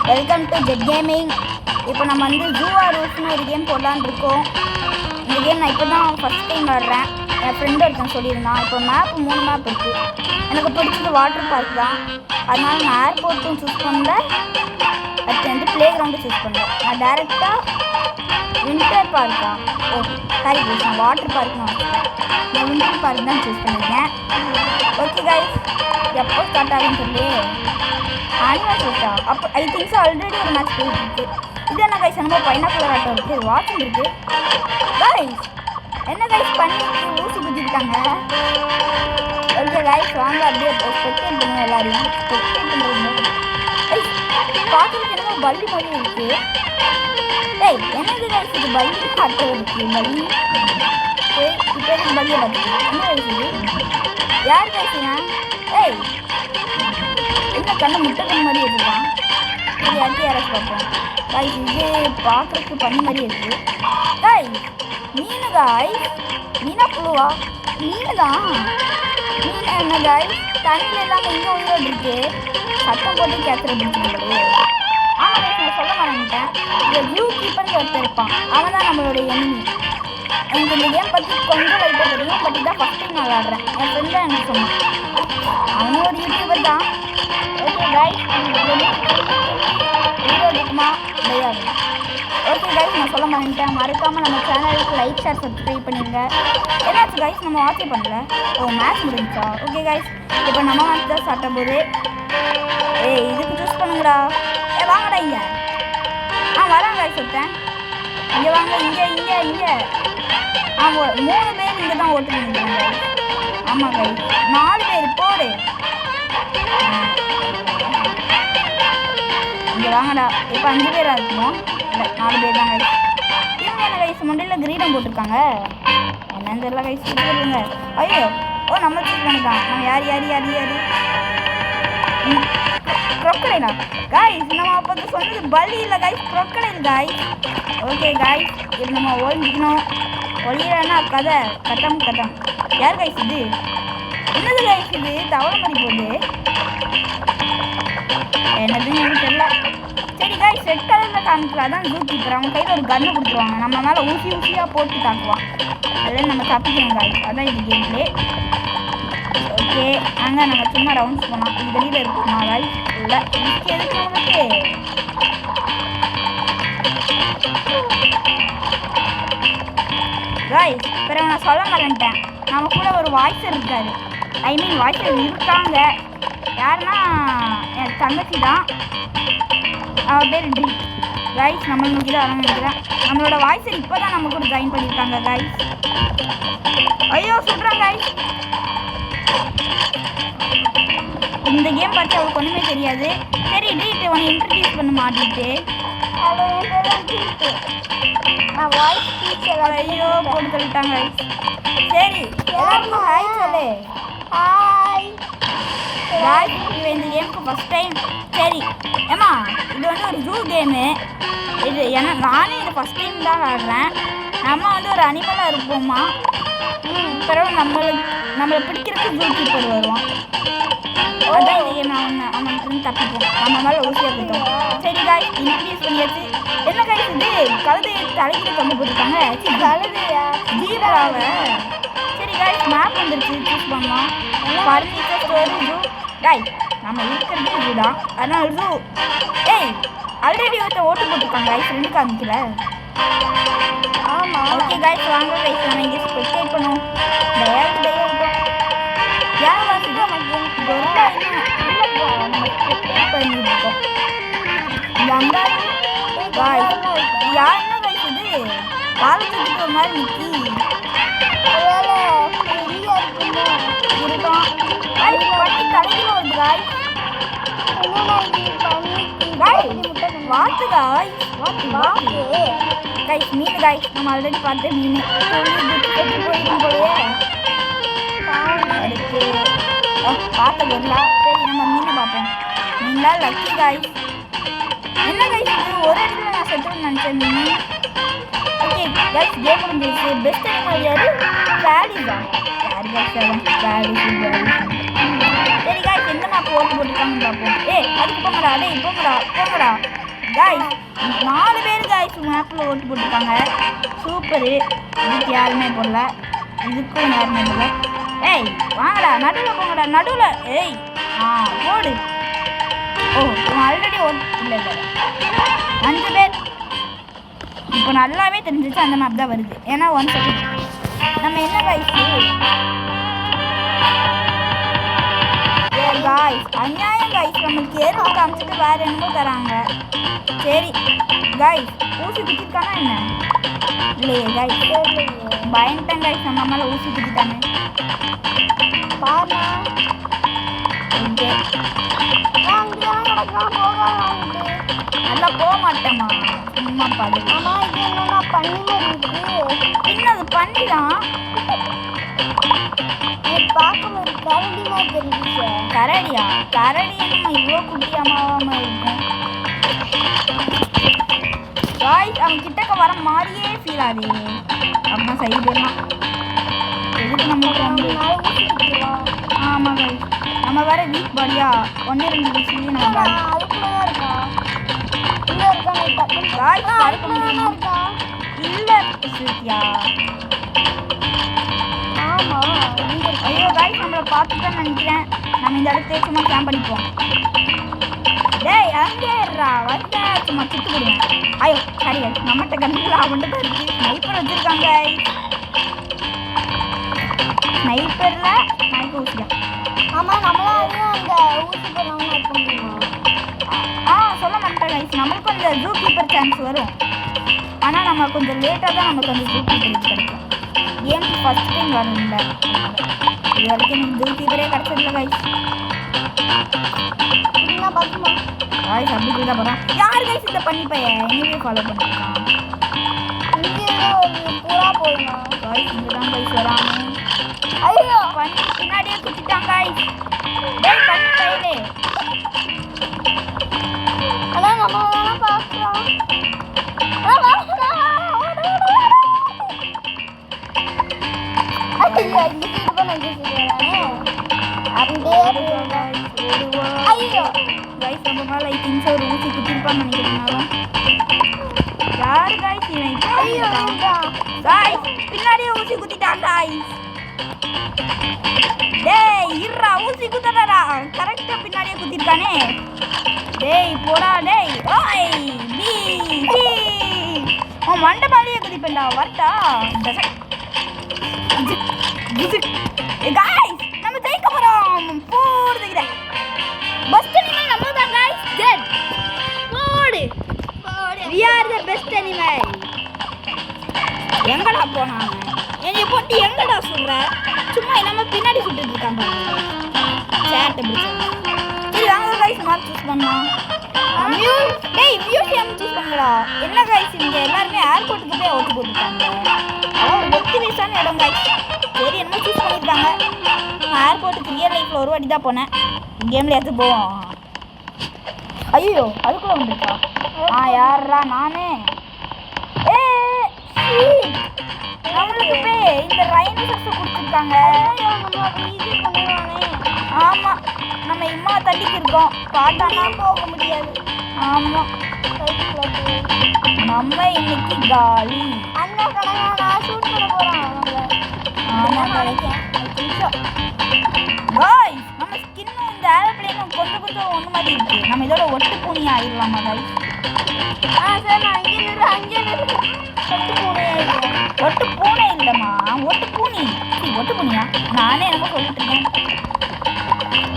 Welcome to Z gaming. இப்போ நம்ம வந்து ஜூவா ரூல்ஸ்னு ஒரு கேம் போடலான்னு இருக்கோம். இந்த கேம் நான் இப்போ தான் ஃபஸ்ட் டைம் விளாட்றேன். என் ஃப்ரெண்டு ஒருத்தன் சொல்லியிருந்தான். இப்போ மேப் 3 மேப் இருக்குது. எனக்கு பிடிச்சது வாட்டர் பார்க் தான். அதனால நான் ஏர்போர்ட்டும் சூஸ் பண்ணல, அடுத்து வந்து ப்ளே கிரவுண்டும் சூஸ் பண்ணேன். நான் டேரெக்டாக வின்டர் பார்க்கா சாரி ப்ளீஸ், நான் வாட்டர் பார்க்னு வச்சுருக்கேன். நான் வின்டர் பார்க் தான் சூஸ் பண்ணியிருக்கேன். ஓகே கைஸ், எப்போ ஸ்டார்ட் ஆகுன்னு சொல்லி மேட்ச் இருக்கா? அப்போ ஐ திங்க்ஸ் ஆல்ரெடி ஒரு மேட்ச் போயிட்டு. இது என்ன கைஸ், நம்ம பைனாக்குலர் ஆட்டம் இருக்குது, வாட்சிங் இருக்குது. கைஸ் என்ன கைஸ் பண்ணி ஊசி குத்திருக்காங்க. ஓகே கைஸ், வாங்க அப்படியே ஸ்பெக்டேட் பண்ணுங்க. எல்லாரையும் ஸ்பெக்டேட் பண்ணுறது கைஸ் பார்க்குறதுக்கு என்னமோ பள்ளி மாதிரி இருக்குது. டேய் என்னது கைஸ் இது, பள்ளி ஆட்டம் இருக்குது. பள்ளி இப்போ எனக்கு பள்ளியை பார்த்துருக்கு. என்ன கைஸ் இது, யார் கைஸுங்க? ஏய் என்ன கண்ணு முட்டை கண் மாதிரி வச்சுருக்கான். இது யாருக்கு யாராச்சும் பார்ப்போம். காய்ஸ் இது பார்க்குறதுக்கு பண்ணி மாதிரி இருக்குது. காய் மீனு, காய் மீனா புழுவா? மீனு தான். மீன் என்ன காய், தண்ணியில் இல்லாமல் இங்கே உயிரோடு இருக்கு. சத்தம் போட்டு கேட்குற பிடிச்சிருந்தது. ஆனால் நான் சொல்ல மாட்டேன். இந்த வியூ கீப்பர்னு ஒருத்தர் இருப்பான், அவன் தான் நம்மளுடைய எனிமி. எனக்கு இந்த கேம் பற்றி கொஞ்சம் லைட்டாக தெரியும், பட் இதான் ஃபஸ்ட் டைம் நான் விளாட்றேன். என் ஃப்ரெண்ட் தான் எனக்கு சொன்னான். அவனும் ஒரு யூடியூபர் தான். ஓகே கைஸ், இருக்குமா கிடையாது. ஓகே கைஸ், நான் சொல்ல மாட்டேன். மறக்காமல் நம்ம சேனலுக்கு லைக் ஷேர் சப்ஸ்கிரைப் பண்ணிடுங்க. என்னாச்சு கைஸ், நம்ம வாட்சே பண்ணல. ஓ மேட்ச் முடிஞ்சா? ஓகே கைஸ், இப்போ நம்ம மேட்ச் தான் ஸ்டார்ட் ஆகும்போது. இதுக்கு சூஸ் பண்ணுங்கடா. வாங்கடா இங்கே. வரேன் கைஸ் சொல்லிட்டேன். இங்கே வாங்க, இங்கே இங்கே இங்கே. 3 பேர் இங்கே தான் ஓட்டு பண்ணிக்கிறாங்க. ஆமாம் கைஸ், 4 பேர் போடு. இங்கே வாங்கடா. இப்போ 5 பேராக இருக்கணும். இல்லை 4 பேர் தான் கைஸ். இவங்க என்ன கைஸ் முண்டையில் கிரீடம் போட்டிருக்காங்க, என்னன்னு தெரியல கைஸ். கொடுத்துருங்க. ஐயோ ஓ நம்ம சீக்கிரம் தான். நம்ம யார் யார் யார் யார் க்ரொக்கடைலா கைஸ்? நம்ம அப்போ சொன்னது பலி இல்லை guys, crocodile guys. Okay guys, இது நம்ம ஒழிஞ்சிக்கணும். ஒழியலன்னா கதை கட்டம் கட்டம். யார் கைஸ் இது? என்னது கைஸ் இது, தவளை மாதிரி போகுது. என்னதுன்னு எனக்கு தெரியல. சரி கைஸ், ரெட் கலரில் காமிக்கலாம். அதான் ஜூ கீப்பர். அவங்க கையில் ஒரு கன்று கொடுத்துருவாங்க, நம்ம மேலே ஊசியாக போட்டு தாக்குவான். அதில் நம்ம தப்பிக்கணும் கைஸ். அதான் இது கேம் பிளே. ஓகே அங்கே நம்ம சும்மா ரவுண்ட்ஸ் போனோம். இது வெளியில் இருக்குமா கைஸ்? இல்லை இதுக்கு எதுக்கு நமக்கு. கைஸ் பிறகு நான் சொல்ல மாட்டேன்ட்டேன். நம்ம கூட ஒரு வாய்ஸர் இருக்காரு, ஐ மீன் வாய்ஸர் இருக்காங்க. யாருன்னா என் தங்கச்சி தான், அவள் பேர் ட்ரீ. கைஸ் நம்ம நோக்கி தான் வரணும் நினைக்கிறேன். நம்மளோட வாய்ஸர் இப்போ தான் நம்ம கூட ஜாயின் பண்ணியிருக்காங்க கைஸ். ஐயோ சொல்கிறேன் கைஸ். இந்த கேம் பார்த்து அவளுக்கு ஒன்றுமே தெரியாது. சரி ட்ரீட் உன்னை இன்ட்ரடியூஸ் பண்ண மாட்டிட்டு. நான் வாய்ஸ் டீச்சர். ஐயோ போட்டு சொல்லிட்டாங்க கைஸ். சரி எல்லாருக்கும் ஹாய் சொல்லு. ஹாய் கைஸ், இவன் இந்த கேமுக்கு ஃபஸ்ட் டைம். சரி ஏம்மா, இது வந்து ஒரு ஜூ கேமு. இது நானே இது ஃபஸ்ட் டைம் தான் விளாட்றேன். நம்ம வந்து ஒரு அனிமலாக இருப்போம்மா. பிறகு நம்மளை பிடிக்கிறதுக்கு ஜூ கீப்பர் வருவான். அதான் இந்த கேம். அவனுக்கு தப்பிப்போம், நம்ம மேலே ஊசியாக கொடுத்தோம். சரி காய் இன்ட்ரடியூஸ் பண்ணியாச்சு. என்ன காய் இது, கழுதையை தலைக்கிட்டு கொண்டு போட்டுருக்காங்க. கழுதையா ஜீவராவை? சரி காய், மேப் வந்துருச்சு, சூஸ் பண்ணலாம். Furniture store zoo. காய் நம்ம இருக்கிறதே ஜூ தான், அதனால ஜூ. ஆல்ரெடி ஒருத்தர் ஓட்டு போட்டிருக்காங்க கைஸ், 2 காமிக்கல. ஆமாம் ஓகே கைஸ், வாங்க கைஸ் நம்ம இங்கே ஸ்பெக்டேட் பண்ணுவோம். தயாரிட்டு யார் வாசிட்டு நமக்கு ரொம்ப நம்ம ஸ்பெக்டேட் பண்ணிட்டு இருக்கோம். இந்த அந்தாரு காய்ஸ் யார் என்ன கைஸ் இது, காலத்துக்கு ஒரு மாதிரி நிற்கி இருக்கான். பண்ணி தலையில் வருது காய். வாத்து காய், வாத்து கைஸ். மீன் கைஸ், நம்ம ஆல்ரெடி பார்த்த மீன் போயிருக்கும் போலயே. அடுத்து பார்த்த பொருளா? சரி நம்ம மீனை பார்ப்போம். மீன்லாம் லக்கி காய்ஸ். என்ன கைஸ் இது, ஒரு இடத்துல நான் செத்துன்னு நினச்சேன் மீன். ஓகே கைஸ், கேம் முடிஞ்சிருச்சு. பெஸ்ட் அனிமல் யாரு? வேலி தான். யாரு கைஸ்? வேலி. சரி guys, எந்த மேப் ஓட்டு போட்டுருக்காங்கன்னு பார்ப்போம். அதுக்கு போங்கடா, டேய் போங்கடா guys. 4 பேர் guys மேப்ல ஓட்டு போட்டுருக்காங்க. சூப்பரு. இதுக்கு யாருமே போடல, இதுக்கும் யாருமே போடல. வாங்கடா, நடுவில் போங்கடா, நடுவில். போடு. ஆல்ரெடி இல்லை 5 பேர். இப்போ நல்லாவே தெரிஞ்சிச்சு அந்த மேப் தான் வருது. ஏன்னா 1 செகண்ட் நம்ம என்ன guys அநியாயம் guys. நம்மளுக்கு ஏறும் காமிச்சிட்டு வேற என்னமோ தராங்க. சரி guys, ஊசி குத்திருக்கானா என்ன? இல்லையே guys, பயன்ட்டேன் guys. நம்ம மேலே ஊசி குத்திட்டாங்க பாருண்ணா. நல்லா போக மாட்டேம்மா, சும்மா பாரு. ஆனால் இது என்னன்னா பண்ணி என்னது பண்ணிதான் பார்க்கும்போது கரடி மாதிரி தெரிஞ்சிச்சு. கரடியா? கரடி என்ன இவ்வளோ குட்டியாம இருக்கும் guys. அவன் கிட்டக்க வர மாதிரியே ஃபீல் ஆகுது. அப்படின்னா சைடுலாம் எதுக்கு நம்மளுக்கு வந்து ஆமாம் guys. நம்ம வேற வீக் பாடியா 1-2 விஷயம் நம்ம இல்லை ஸ்ருதியா. ஐயோ guys, நம்மளை பார்த்துதான் நினைக்கிறேன். நம்ம இந்த இடத்துல சும்மா கேம்ப் பண்ணிப்போம். டேய் அங்கேறா வந்த சும்மா சுட்டு போடுவேன். ஐயோ சரி guys, நம்மகிட்ட கண்டிப்பாக அவன்ட்டு தான் இருக்கு. ஸ்னைப்பர் வச்சுருக்காங்க. ஸ்னைப்பரில் ஸ்னைப்பர் ஊசியா? ஆமாம், நம்மளாலையும் அந்த ஊசி போடுறவங்க இருக்க முடியுமா? சொல்ல மாட்டேன் guys. நம்மளுக்கும் அந்த ஜூ கீப்பர் சான்ஸ் வரும். ஆனால் நம்ம கொஞ்சம் லேட்டாக தான் நமக்கு அந்த ஜூ கீப்பர் கிடைக்கும். கேம் ஃபஸ்ட் டைம் வரணும்ல, இது வரைக்கும் எனக்கு ஜூ கீப்பரே கிடச்சதில்ல guys. பார்க்குமா guys, அப்படி கூட போகிறான். யார் guys இந்த பண்ணி பையன் என்னையே ஃபாலோ பண்ணிருக்கான்? இங்கே ஒரு பூரா போயிடலாம் guys. இங்கே தான் guys வரானே. ஐயோ பண்ணி பின்னாடியே குத்திட்டான் guys. டேய் பண்ணி பையலே. அதான் நம்ம வேணால் பார்க்குறோம். ஐயோ guys, நம்ம மேலே ஐ திங்க் ஒரு ஊசி குத்திருப்பான்னு நினைக்கிறேன். யார் guys இவன்? ஐயோ guys, பின்னாடியே ஊசி குத்திட்டான் guys. டேய் இருடா, ஊசி குத்தடா. கரெக்டாக பின்னாடியே குத்திருக்கானே. டேய் போடா டேய். அவன் மண்டை மாதிரியே குதிப்பேன்டா. வரட்டா guys, நம்ம ஜெயிக்க போகிறோம். போடுதுக்கிற பெஸ்ட் அனிமல் நம்ம தான் guys. டெட் போடு. we are the best animal. எங்கடா போனாங்க? என்னைய போட்டு எங்கடா சொல்ற? சும்மா நம்ம பின்னாடி சுட்டுட்டு இருக்கான் பாருங்க. சேட்டை பிடிச்சது. சரி வாங்க guys, மார்க் சூஸ் பண்ணலாம். டேய் மியூசியம் சூஸ் பண்ணுங்கடா. என்ன guys, இங்கே எல்லாருமே ஏர்போர்ட்டுக்கு போய் ஓட்டு போட்டுருக்காங்க. அதான் ஒரு ஒத்திரேசான இடம் guys. சரி என்ன சூஸ் பண்ணியிருக்காங்க. நான் ஏர்போர்ட்டுக்கு ரியல் லைஃப்பில் ஒரு வாட்டி தான் போனேன். கேமில் எடுத்து போவோம். ஐயோ அதுக்குள்ளே வந்துருக்கா? யாரா நானே? நம்மளுக்கு போய் இந்த ரைனோசரஸை கொடுத்துருக்காங்க. ஆமாம், நம்ம இம்மா தள்ளிக்கு இருக்கோம். பார்த்தானா போக முடியாது. ஆமாம், நம்ம இன்னைக்கு காலி. அண்ணா கணக்கா நான் ஷூட் பண்ண போகிறோம். ஆமாம் நினைக்கிறேன். காய்ஸ், நம்ம ஸ்கின்னும் இந்த ஏரோப்ளேனும் கொஞ்சம் ஒன்று மாதிரி இருக்கு. நம்ம இதோட ஒட்டு பூனி ஆயிடலாமா காய்ஸ்? சார் நான் அங்கே நின்று ஒட்டு பூனையா இருக்கேன். ஒட்டு பூனை இல்லைம்மா, ஒட்டு பூனி. ஒட்டு பூனியா? நானே என்னமோ சொல்லிட்டு இருக்கேன்.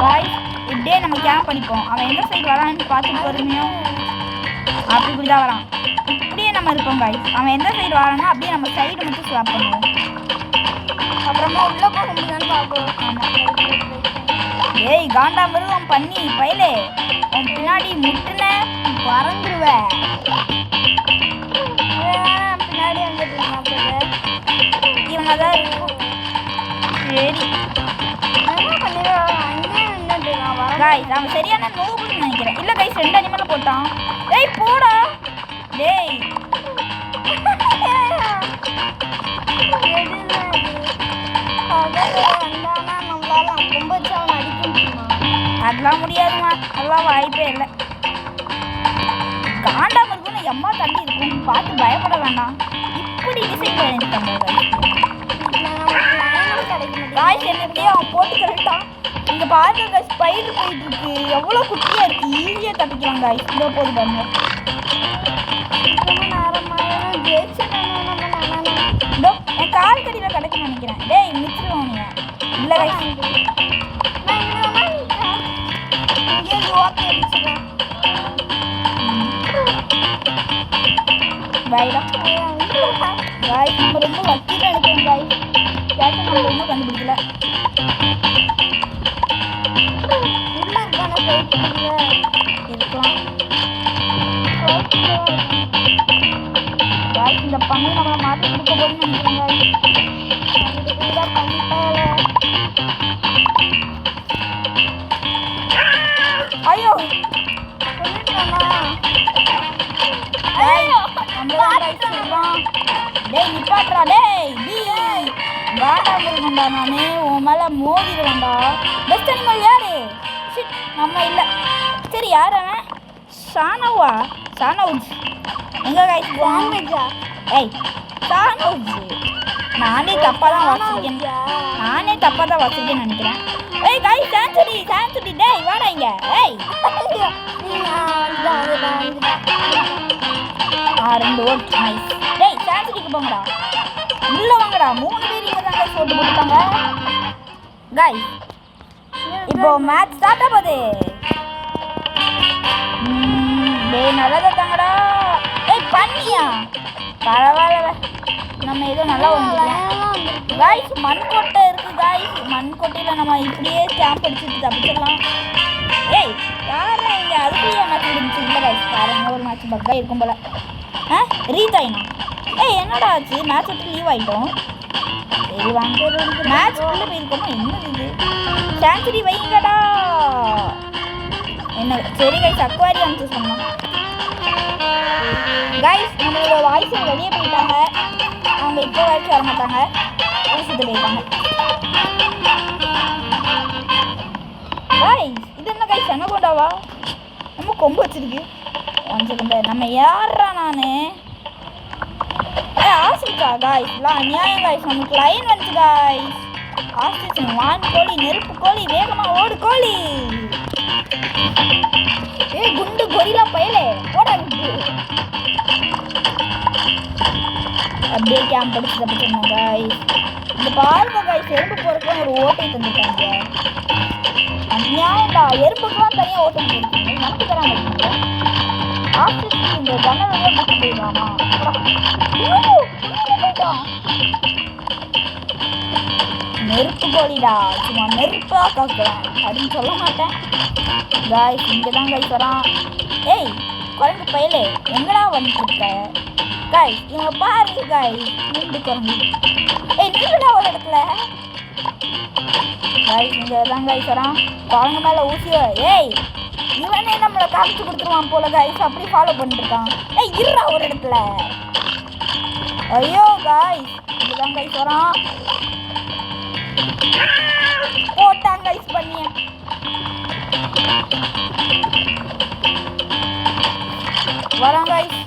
காய்ஸ், இப்படியே நம்ம கேம்ப் பண்ணிப்போம். அவன் எந்த சைடு வரான்னு பார்த்துட்டு பொறுமையோ அப்படி இப்படி தான் வரான். இப்படியே நம்ம இருப்போம் காய்ஸ். அவன் எந்த சைடு வரானோ அப்படியே நம்ம சைடு மட்டும் ஸ்வாப் பண்ணுவோம். அப்புறமா உள்ளே போக முடியுதான்னு பார்ப்போம். ஆமாம். ஏய் காண்டா மிருகம் பண்ணி பயிலே, உன் பின்னாடி முட்டுன பறந்துருவேன். பின்னாடி வந்துட்டு இவங்க தான் இருக்கும். சரி காய்ஸ், அவன் சரியான நோபுன்னு நினைக்கிறேன். இல்லை கைஸ், 2 அனிமலை போட்டான். ஏய் போடா டேய். நம்மளால ரொம்ப வச்சு அவனை அடிக்க முடியுமா? அதெல்லாம் முடியாதுமா, அதெல்லாம் வாய்ப்பே இல்லை. காண்டாம இருக்குன்னு எம்மா தள்ளி இருக்கும், பார்த்து பயப்பட வேண்டாம். இப்படி டிசைன் பண்ணியிருக்காங்க காய்ஸ். என்னத்தையும் அவன் போட்டு கரெக்டான். இங்கே பாருங்க ஸ்பைடர் போயிட்டு இருக்கு, எவ்வளோ குட்டியாக இருக்கு, ஈஸியாக தப்பிக்கலாம் காய்ஸ். இதோ போது பாருங்க. இதோ என் கால் கடியில் கிடைக்குன்னு நினைக்கிறேன். டேய் மிச்சிருவோம் நீ. இல்லை காய்ஸ் காய்ஸ் நம்ம ரொம்ப வக்கீல நினைக்கிறோம் காய்ஸ். கேட்ட நம்ம இன்னும் கண்டுபிடிக்கல. இருக்கலாம் காய்ஸ். இந்த பண்ணி நம்மளை மாற்றி கொடுக்க போதுன்னு நினைக்கிறேன் காய்ஸ். ஐயோ டேய் நிப்பாட்றா டேய் வாடாம இருக்கண்டா. நானு உன் மேலே மோதிடுவேன்டா. பெஸ்ட் அனிமல் யாரு? ஷிட் நம்ம இல்லை. சரி யார் அவன்? ஷானவா? ஷானவுஜ் எங்கே காய்ச்சி போனா? ஏய் ஷானவுஜ் நானே தப்பாக தான் வச்சுருக்கேன்னு நினைக்கிறேன். ஏய் காய்ஸ் சான்சுரி டேய் வாடா இங்கே. ஏய் 2 ஓட் நைஸ். டேய் சான்சுரிக்கு போங்கடா, உள்ள வாங்கடா. 3 பேர் இங்கே தான் காய்ஸ் ஓட்டு போட்டுட்டாங்க காய்ஸ். இப்போ மேட்ச் ஸ்டார்ட் ஆகுது. டேய் நல்லதா தாங்கடா. ஏய் பண்ணியா பரவாயில்ல, நம்ம ஏதோ நல்லா வந்துடலாம் காய்ஸ். மண்கொட்டை இருக்குது காய்ஸ், மண்கொட்டையில் நம்ம இப்படியே ஸ்டாம்ப் அடிச்சுட்டு தப்பிச்சிடலாம். ஏய் யாரா இங்கே அதுக்குள்ளேயே மேட்ச் இருந்துச்சு? இல்லை காய்ஸ் பாருங்க, ஒரு மேட்ச் பக்காக இருக்கும் போல. ரீச் ஆயினா? ஏய் என்னடா ஆச்சு? மேட்ச் விட்டு லீவ் ஆகிட்டோம். சரி வாங்க மேட்ச் உள்ளே போயிருக்கோமா? என்னது இது? சான்சுரி வைங்கடா. என்ன சரி காய்ஸ் அக்வாரி அனுப்பிச்சு சொன்னோம் காய்ஸ். நம்மளோட வாய்ஸ் வெளியே போயிட்டாங்க, அவங்க இப்போ வரைக்கும் வர மாட்டாங்க, ஊசிட்டு போயிட்டாங்க காய்ஸ். இது என்ன காய்ஸ்? அனகோண்டாவா? நம்ம கொம்பு வச்சிருக்கு. 1 செகண்ட் நம்ம யாரா? நான் ஆசிரிக்கா காய்ஸ். எல்லாம் அநியாயம் காய்ஸ். நமக்கு லைன் வந்துச்சு காய்ஸ். ஆசிரிச்சு வான் கோழி, நெருப்பு கோழி, வேகமாக ஓடு கோழி. ஏய் குண்டு கொரிலா பயலே ஓடாது. அப்படியே கேம்ப் அடிச்சு தப்பிச்சிடணும் காய்ஸ். இந்த பாருங்க காய்ஸ், எறும்பு போகிறதுக்கு ஒரு ஓட்டை தந்துட்டாங்க. அநியாயம்டா, எறும்புக்கெல்லாம் தனியாக ஓட்டை போயிருக்கீங்க, நமக்கு தராங்க. ஆஃபீஸ் இந்த ஜன்னலையே முடிச்சு போயிடலாமா? நெருப்பு கோழிடா, சும்மா நெருப்பாக காக்கலாம் அப்படின்னு சொல்ல மாட்டேன் காய்ஸ். இங்கே தான் காய்ஸ் வரான். ஏய் குரங்கு பயலே எங்கடா வந்துருக்க காய்ஸ்? இவங்க பாருங்க காய்ஸ், நின்று குரங்கு. ஏய் நின்றுடா ஒரு இடத்துல காய்ஸ். இங்கே தான் காய்ஸ் வரான். குரங்கு மேலே ஊசியோ. ஏய் இவனே நம்மளை காமிச்சு கொடுத்துருவான் போல காய்ஸ், அப்படி ஃபாலோ பண்ணிருக்கான். ஏய் இருறா ஒரு இடத்துல. ஐயோ காய்ஸ் இங்கே தான் காய்ஸ் வரான். போட்டாங்க காய்ஸ் பண்ணிய. வரான் காய்ஸ்.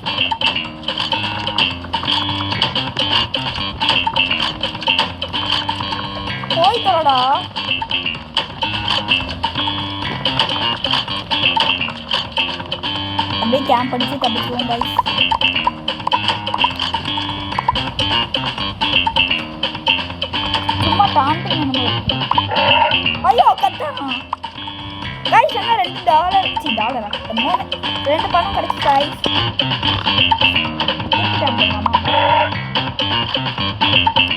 போய் தரடா. அப்படியே கேம்ப் அடிச்சு தப்பிச்சுவோம் காய்ஸ். சும்மா டாண்டிங் நம்ம. ஐயோ கட்டானா காய்ஸ். என்ன $2 2 பணம் கிடைச்சி காய்ஸ்.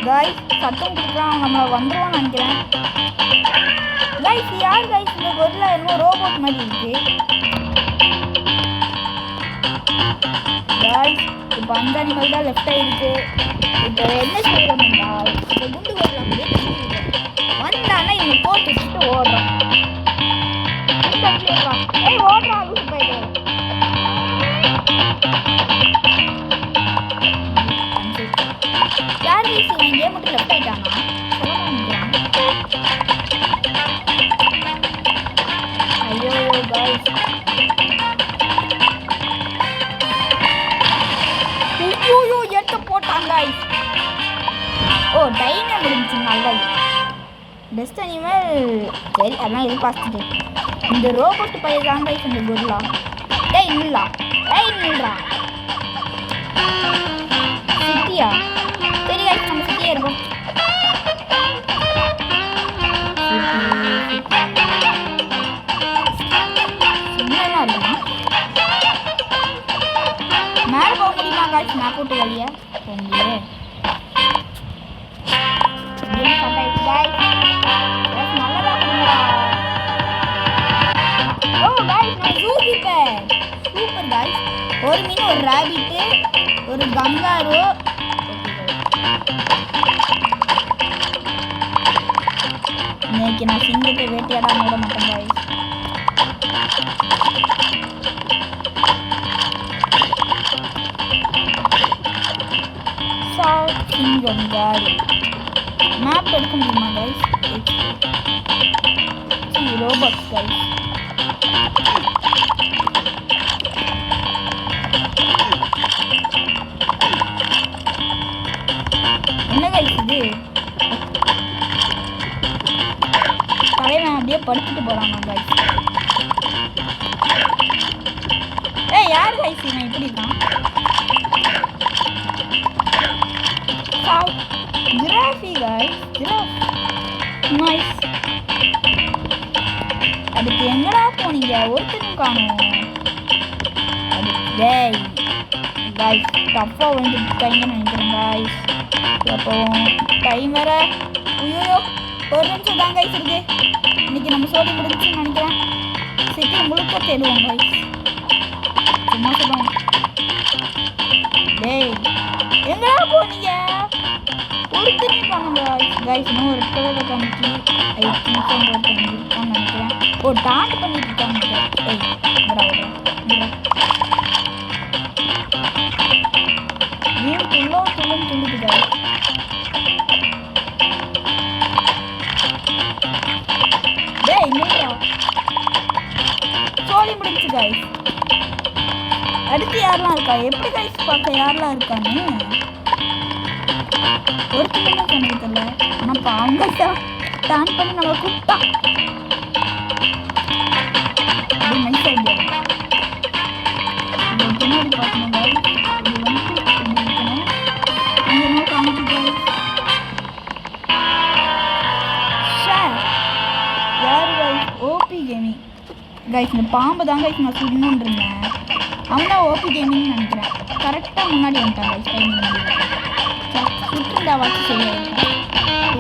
காய்ஸ் சத்தம் கொடுக்குறான், நம்ம வந்துடுவான்னு நினைக்கிறேன் காய்ஸ். யார் காய்ஸ் இந்த கொரில்லா? என்னமோ ரோபோட் மாதிரி இருக்கு காய்ஸ். இப்போ அந்த அனிமல் தான் லெஃப்ட் ஆகிருக்கு. இப்போ என்ன செய்யணும்டா, இந்த குண்டு கொரில்லா வந்தானா இவங்க போட்டு வச்சுட்டு ஓடுறோம். ஏய் ஓடுறா லூசு போயிட்டு. யார் வீசி இங்கே மட்டும் லெஃப்ட் ஆகிட்டானா? சொல்ல மாட்டேங்கிறான். ஓ டைமே முடிஞ்சிச்சு நல்லது. பெஸ்ட் அனிமல் சரி அதெல்லாம் எதிர்பார்த்துட்டு இந்த ரோபோட் பையன் தான் கைஸ் இந்த குருலா. டேய் நில்லா டேய் நில்றா. சிட்டியா சரி கைஸ் நம்ம சிட்டியே இருக்கும். சின்னதாக இருக்குமா மேலே போக முடியுமா கைஸ்? மேப் போட்டு வழியா போக முடியல. ஒரு மீன் ஒரு ராபிட்டு ஒரு கங்காரு. இன்னைக்கு நான் சிங்கத்தை வேட்டையாடாம விட மாட்டேன் guys. சிங்கம் காடு மேப் எடுக்க முடியுமா கைஸ்? Robots guys. என்ன கைஸ் இது? தலைவன் அப்படியே படுத்துட்டு போறாங்க கைஸ். ஏய் யார் கைஸ் இவன் இப்படி இருக்கான்? ஜிராஃபி கைஸ் ஜிராஃப் நைஸ். அதுக்கு எங்கடா போனீங்க? ஒருத்தனும் காணும். அது டேய் கைஸ் டஃப்பாக வந்துருக்காங்கன்னு நினைக்கிறேன் கைஸ். அப்போ டைம் வேற ஐயோ ஒரு நிமிஷம் தான் கைஸ் இருக்கு. இன்னைக்கு நம்ம சோடி முடிஞ்சுன்னு நினைக்கிறேன். சிட்டி முழுக்க தேடுவோம் கைஸ். சும்மா சொல்லுவோம். டேய் எங்கடா போனீங்க? ஒருத்தனையும் காணுங்க கைஸ். இன்னும் ஒரு கலரை காமிச்சு ஐ திங்க் ஒருத்தன் இருக்கான்னு நினைக்கிறேன். ஓ டான்ட் பண்ணிட்டு இருக்காங்க. ஏய் என்னடா மீன் துள்ளும் துள்ளுது கைஸ். டேய் இல்லையா சோழி முடிஞ்சு கைஸ். அடுத்து யாரெல்லாம் இருக்கா? எப்படி கைஸ் பார்க்க யாரெல்லாம் இருக்கான்னு ஒரு சின்ன கணக்கு தெரியல. ஆனால் பாங்கட்டா டான் பண்ணி நம்ம கூப்பிட்டா அப்படி நைஸ் ஐடியா. இது பின்னாடி பார்க்கணும் கைஸ். இது வந்து இருக்கணும். அங்கே என்ன காமிச்சு கைஸ். யார் கைஸ்? OP gaming guys. இந்த பாம்பு தான் கைஸ் நான் சுடணுன்னு இருந்தேன். அவன் தான் ஓபி கேமிங்னு நினைக்கிறேன். கரெக்டாக முன்னாடி வந்துட்டான் கைஸ். டைம் சுற்றுண்டா வச்சு செய்ய.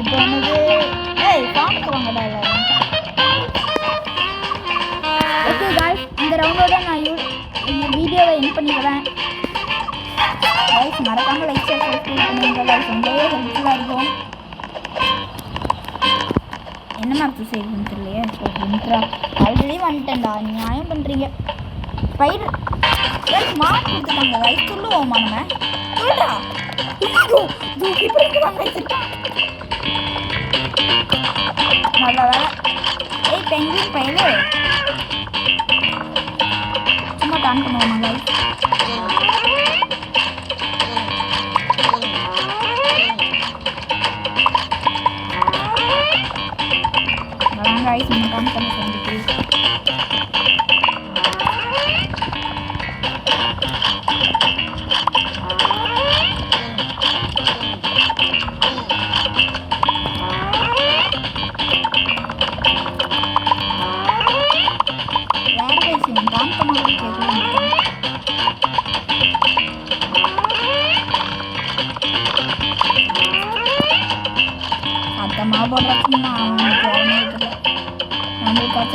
இப்போ வந்து ஏய் பாம்புக்கு வாங்கடா எல்லாரும். ஓகே கைஸ் இந்த ரவுண்டோட நான் இந்த வீடியோவை என் பண்ணிக்கிறேன் கைஸ். மறக்காமல் லைக் ஷேர் சப்ஸ்கிரைப் பண்ணுங்க கைஸ். ரொம்பவே ஹெல்ப்ஃபுல்லாக இருக்கும். என்ன மேப் செய்யணும்னு தெரியலையே. மின்ட்ரா ஆல்ரெடி வந்துட்டேன்டா. நியாயம் பண்ணுறீங்க. ஸ்பைடர் கைஸ் மார்க் கொடுத்துட்டாங்க கைஸ். சொல்லுவோமா நம்ம சொல்லுடா. தூக்கி பிடிக்கிறாங்க நல்ல வேலை. ஏய் பெங்குயின் பையனே சும்மா டான் பண்ணுவோமா guys. guys makan sama sedikit.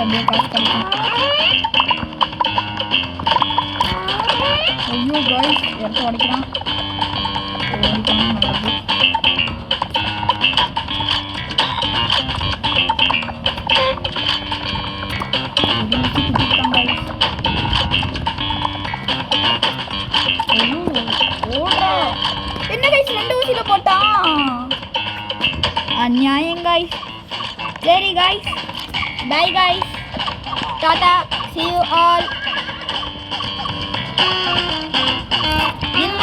Dia kasih ayo guys ya tuh adik-adik என்ன guys ரெண்டு ஊசில போட்டான் அநியாயம் guys. சரி guys bye guys. Tata, see you all. இல்ல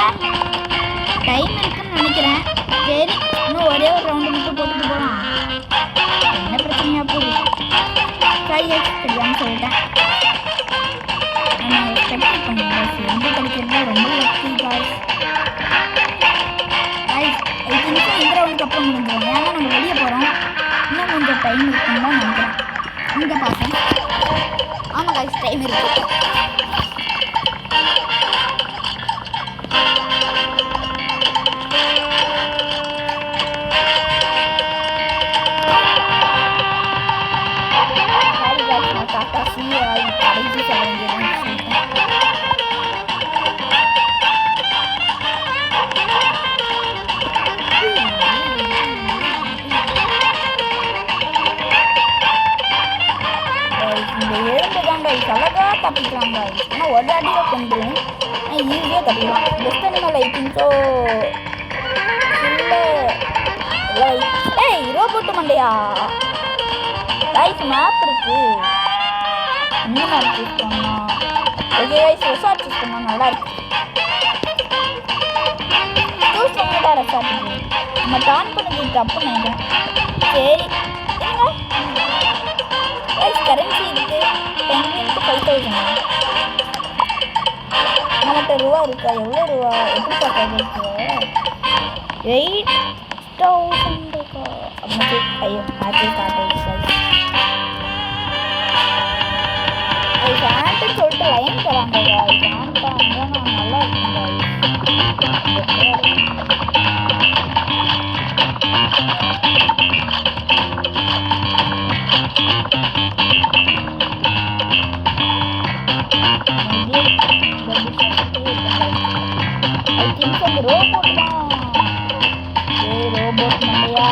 டைம் இருக்குன்னு நினைக்கிறேன். சரி இன்னும் ஒரே ஒரு ரவுண்டு மட்டும் போட்டுட்டு போகலாம். என்ன பிரச்சனையா போகுது? ட்ரை தெரியாமல் சொல்லிட்டேன். நான் எக்ஸ்பெக்ட் பண்ணுறேன் எந்த கிடைக்கிறதா ரொம்ப லக்கி காய்ஸ். காய்ஸ் 8 நிமிஷம் இந்த ரவுண்டுக்கு அப்புறம் முடிஞ்சிடும். ஏன்னா நம்ம வெளியே போகிறோம். இன்னும் கொஞ்சம் டைம் இருக்குன்னு தான் நினைக்கிறேன். இங்கே பார்ப்போம். ஆமாம் காய்ஸ் டைம் இருக்குது. அழகாக தப்பிக்கலாம் பாய். ஆனால் ஒரு அடியில் கொண்டுரும். ஈஸியாக தப்பிக்கலாம். Best animal I think so. இல்லை ஏய் ரோபோட்டு மண்டையா கைஸ் மேப் இருக்கு. என்ன மேப் சூஸ் பண்ணலாம்? ஓகே கைஸ் ரெசார்ட் சூஸ் பண்ணால் நல்லாயிருக்கு. சூஸ் பண்ணிட்டா ரெசார்ட் நம்ம டான் பண்ணது தப்பு நினைக்கிறேன். சரி கைஸ் கரன்சி இருக்குது. 5,000 நம்மகிட்ட ரூபா இருக்கா? எவ்வளோ ரூபா? எப்படி பார்க்கறது? 8,000 இருக்கா? அப்படி ஐயோ மேட்சே ஸ்டார்ட் ஆகிடுச்சு. ஃபேண்ட்டுன்னு சொல்லிட்டு லைன் தராங்க. ஃபேண்ட்டா இருந்தால் நான் நல்லா இருக்கும். ரோபோட் தான். ரோபோட் மண்டையா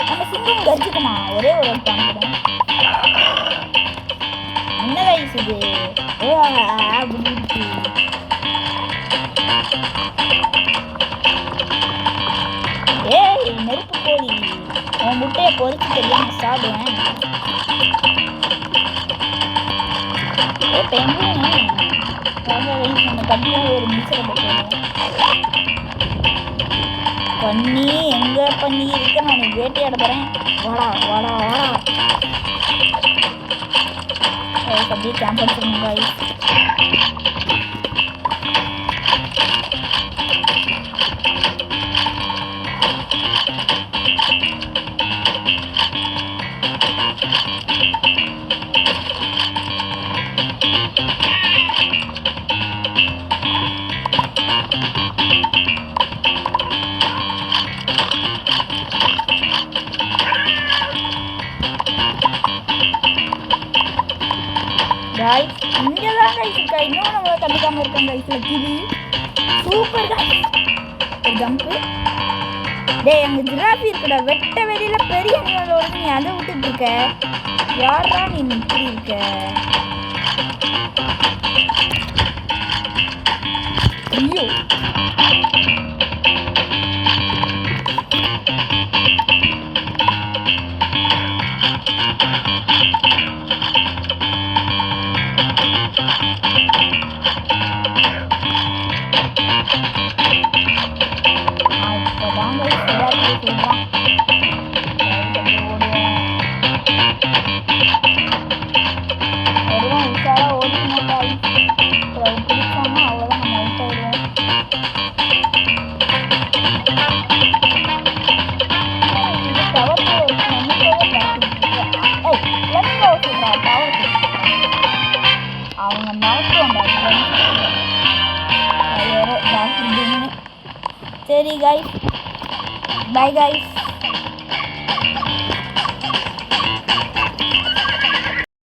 நம்ம சிங்கம் கரிச்சுக்குமா? ஒரே ஒரு காமிக்கிறேன். என்ன வயசு இது? ஏய் நெருப்பு கோழி, உன் முட்டையை பொறிச்சு தெரியாம சாப்பிடுவேன். நம்ம கட்டில ஒரு மிச்சரை போட்டுருவோம். பண்ணி எங்க பண்ணி இருக்க? நான் வேட்டையாட போறேன். வாடா வாடா வாடா. அப்படியே கேம்ப் அடிச்சிருங்க காய்ஸ். गाइस இங்க தான் गाइस இருக்கா. இன்னும் நம்ம கண்டுக்காம இருக்கோம் guys. Luckily super guys. Jump டேய் அங்க ஜிராஃபி இருக்குடா. வெட்ட வெளியில பெரிய அனிமலோட நீ அதை விட்டுட்டு இருக்க. யாரா நீ இப்படி இருக்க? ஐயோ சரி गाइस, बाय गाइस.